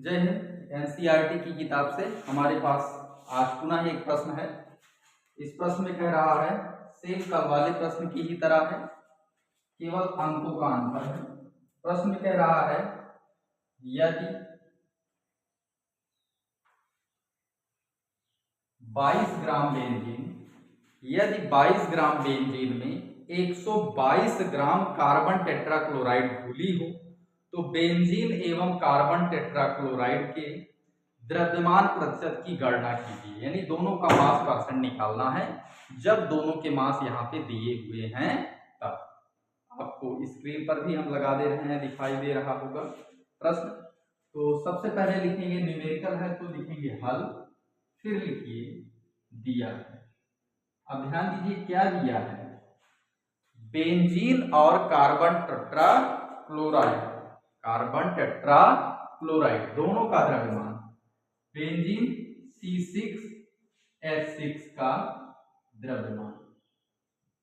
जय हिंद। एनसीईआरटी की किताब से हमारे पास आज पुनः एक प्रश्न है। इस प्रश्न में कह रहा है, सेम कल वाले प्रश्न की ही तरह है, केवल अंकों का अंतर है। प्रश्न में कह रहा है, यदि 22 ग्राम बेंजीन में 122 ग्राम कार्बन टेट्राक्लोराइड घुली हो तो बेंजीन एवं कार्बन टेट्राक्लोराइड के द्रव्यमान प्रतिशत की गणना कीजिए। यानी दोनों का मास परसेंट निकालना है जब दोनों के मास यहाँ पे दिए हुए हैं तब। आपको स्क्रीन पर भी हम लगा दे रहे हैं, दिखाई दे रहा होगा प्रश्न। तो सबसे पहले लिखेंगे, न्यूमेरिकल है तो लिखेंगे हल, फिर लिखिए दिया है। अब ध्यान दीजिए क्या दिया है, बेंजीन और कार्बन टेट्राक्लोराइड दोनों का द्रव्यमान, बेंजीन C6H6 का द्रव्यमान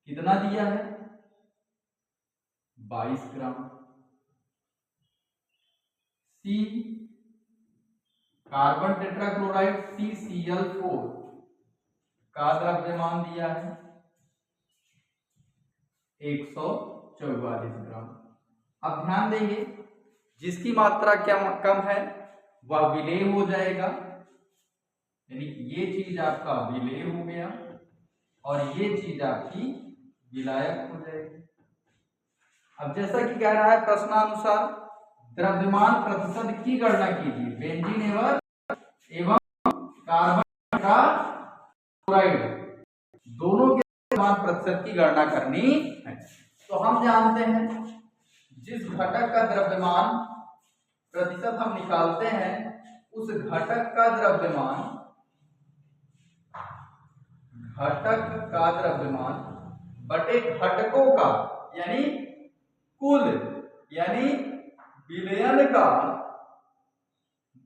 कितना दिया है, 22 ग्राम। सी कार्बन टेट्राक्लोराइड CCl4 का द्रव्यमान दिया है 144 ग्राम। अब ध्यान देंगे, जिसकी मात्रा क्या कम है वह विलेय हो जाएगा, यानी ये चीज आपका विलेय हो गया और ये चीज आपकी विलायक हो जाएगी। अब जैसा कि कह रहा है प्रश्नानुसार, द्रव्यमान प्रतिशत की गणना कीजिए, बेंजीन एवं कार्बन टेट्राक्लोराइड दोनों के द्रव्यमान प्रतिशत की गणना करनी है। तो हम जानते हैं जिस घटक का द्रव्यमान प्रतिशत हम निकालते हैं उस घटक का द्रव्यमान बटे घटकों का यानी कुल यानी विलयन का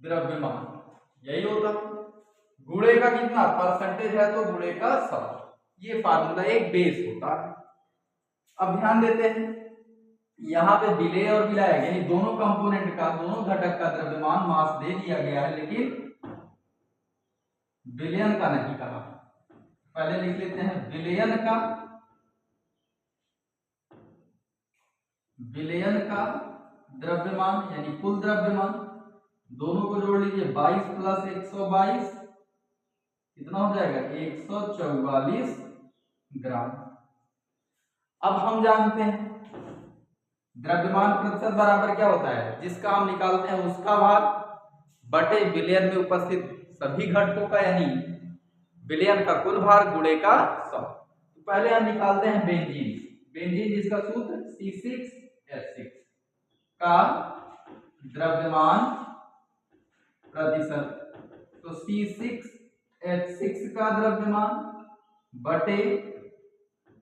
द्रव्यमान, यही होता है। गुणे का कितना परसेंटेज है तो गुणे का 100, ये फार्मूला एक बेस होता है। अब ध्यान देते हैं, यहाँ पे विलेय और विलायक यानी दोनों कंपोनेंट का, दोनों घटक का द्रव्यमान मास दे दिया गया है, लेकिन विलयन का नहीं कहा। पहले लिख लेते हैं विलयन का द्रव्यमान यानी कुल द्रव्यमान, दोनों को जोड़ लीजिए, 22 प्लस 122 कितना हो जाएगा 144 ग्राम। अब हम जानते हैं द्रव्यमान प्रतिशत बराबर क्या होता है, जिसका हम निकालते हैं उसका भाग बटे विलयन में उपस्थित सभी घटकों का यानी विलयन का कुल भार गुणे का 100। तो पहले हम निकालते हैं बेंजीन जिसका सूत्र C6H6 का द्रव्यमान प्रतिशत, तो C6H6 का द्रव्यमान बटे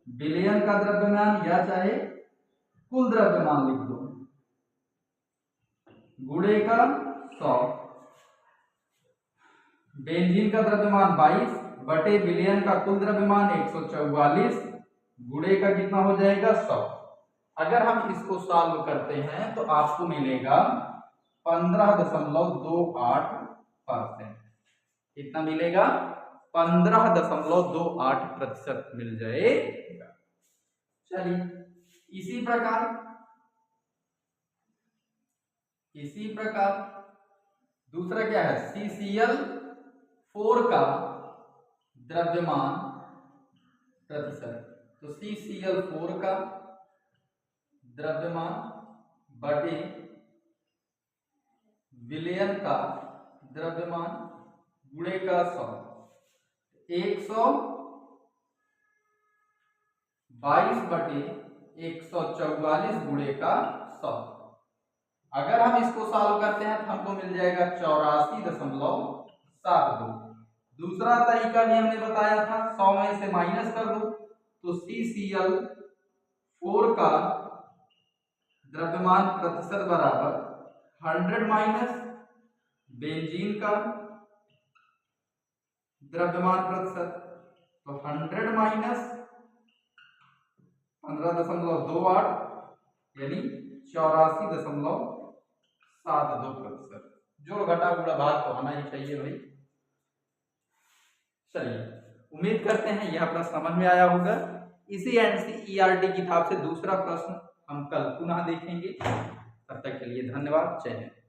विलयन का द्रव्यमान या चाहे कुल द्रव्यमान लिख दो गुणे का 100। बेंजीन का द्रव्यमान 22 बटे विलयन का कुल द्रव्यमान 144 गुणे का कितना हो जाएगा 100। अगर हम इसको सॉल्व करते हैं तो आपको मिलेगा 15.28%। कितना मिलेगा 15.28% मिल जाएगा। चलिए इसी प्रकार दूसरा क्या है, CCl4 का द्रव्यमान प्रतिशत, तो CCl4 का द्रव्यमान बटे विलयन का द्रव्यमान गुणे का 100, 122 बटे 144 गुणे का 100। अगर हम इसको सॉल्व करते हैं तो हमको मिल जाएगा 84.72। दूसरा तरीका भी हमने बताया था, 100 में से माइनस कर दो तो CCl4 का द्रव्यमान प्रतिशत बराबर 100 माइनस बेंजीन का द्रव्यमान प्रतिशत, तो 100 माइनस 15.28 यानी 84.72%। जोड़ घटा गुणा भाग तो आना ही चाहिए भाई। चलिए, उम्मीद करते हैं यह प्रश्न समझ में आया होगा। इसी NCERT किताब से दूसरा प्रश्न हम कल पुनः देखेंगे। तब तक के लिए धन्यवाद। जय हिंद।